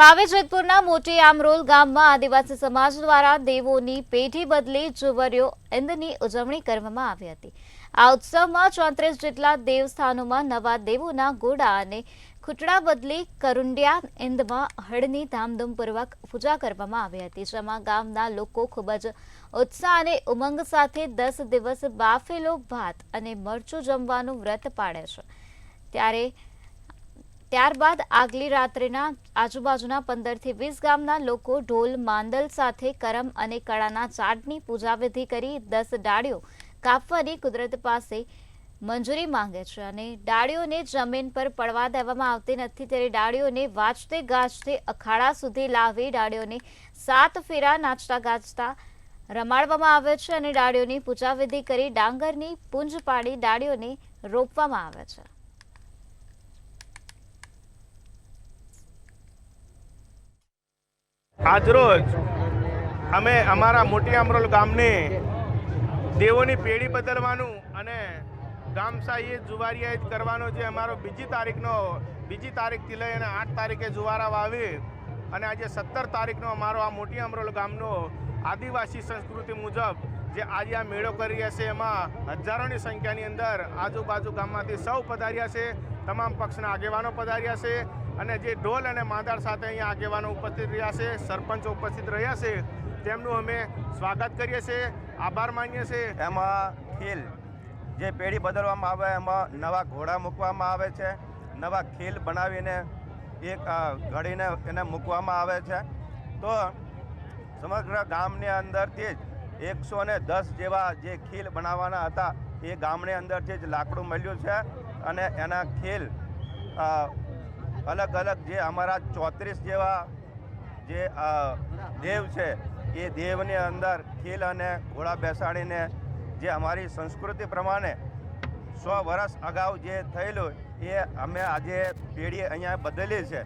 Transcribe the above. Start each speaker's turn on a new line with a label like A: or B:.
A: પાવી જેતપુરના મોટી આમરોલ ગામમાં આદિવાસી સમાજ દ્વારા દેવોની પેઢી બદલી જુવરીઓ ઇંદની ઉજવણી કરવામાં આવી હતી। આ ઉત્સવમાં 34 જેટલા દેવસ્થાનોમાં નવા દેવોના ઘોડા અને ખૂટડા બદલી કરુંડિયા ઇંદમાં હળની ધામધૂમપૂર્વક પૂજા કરવામાં આવી હતી, જેમાં ગામના લોકો ખૂબ જ ઉત્સાહ અને ઉમંગ સાથે 10 દિવસ બાફેલો ભાત અને મરચું જમવાનું વ્રત પાડે છે। ત્યારબાદ આગલી રાત્રિના આજુબાજુના 15 થી 20 ગામના લોકો ઢોલ માંદલ સાથે કરમ અને કળાના ચાટની પૂજા વિધિ કરી 10 ડાળીઓ કાપવાની કુદરત પાસે મંજૂરી માંગે છે અને ડાળીઓને જમીન પર પડવા દેવામાં આવતી નથી, ત્યારે ડાળીઓને વાજતે ગાજતે અખાડા સુધી લાવી ડાળીઓને 7 ફેરા નાચતા ગાજતા રમાડવામાં આવે છે અને ડાળીઓની પૂજા વિધિ કરી ડાંગરની પૂંજ પાડી ડાળીઓને રોપવામાં આવે છે।
B: આજરોજ અમે અમારા મોટી આમરોલ ગામને દેવોની પેઢી બદલવાનું અને ગામશાહી જુવારિયા કરવાનો જે અમારો બીજી તારીખથી લઈ અને 8 તારીખે જુવારા વાવી અને આજે 17 તારીખનો અમારો આ મોટી આમરોલ ગામનો આદિવાસી સંસ્કૃતિ મુજબ જે આજે આ મેળો કરી રહ્યા છે, એમાં હજારોની સંખ્યાની અંદર આજુબાજુ ગામમાંથી સૌ પધાર્યા છે, તમામ પક્ષના આગેવાનો પધાર્યા છે અને જે ઢોલ અને માંદળ સાથે અહીંયા આગેવાનો ઉપસ્થિત રહ્યા છે, સરપંચો ઉપસ્થિત રહ્યા છે, તેમનું અમે સ્વાગત કરીએ છીએ, આભાર માનીએ છીએ।
C: એમાં ખીલ જે પેઢી બદલવામાં આવે એમાં નવા ઘોડા મૂકવામાં આવે છે, નવા ખીલ બનાવીને એક ઘડીને એને મૂકવામાં આવે છે। તો સમગ્ર ગામની અંદરથી જ 110 જેવા જે ખીલ બનાવવાના હતા એ ગામની અંદરથી જ લાકડું મળ્યું છે અને એના ખીલ અલગ અલગ જે અમારા 34 જેવા જે દેવ છે એ દેવની અંદર ખીલ અને ઘોડા બેસાડીને જે અમારી સંસ્કૃતિ પ્રમાણે 100 વર્ષ અગાઉ જે થયેલું એ અમે આજે પેઢી અહીંયા બદલી છે।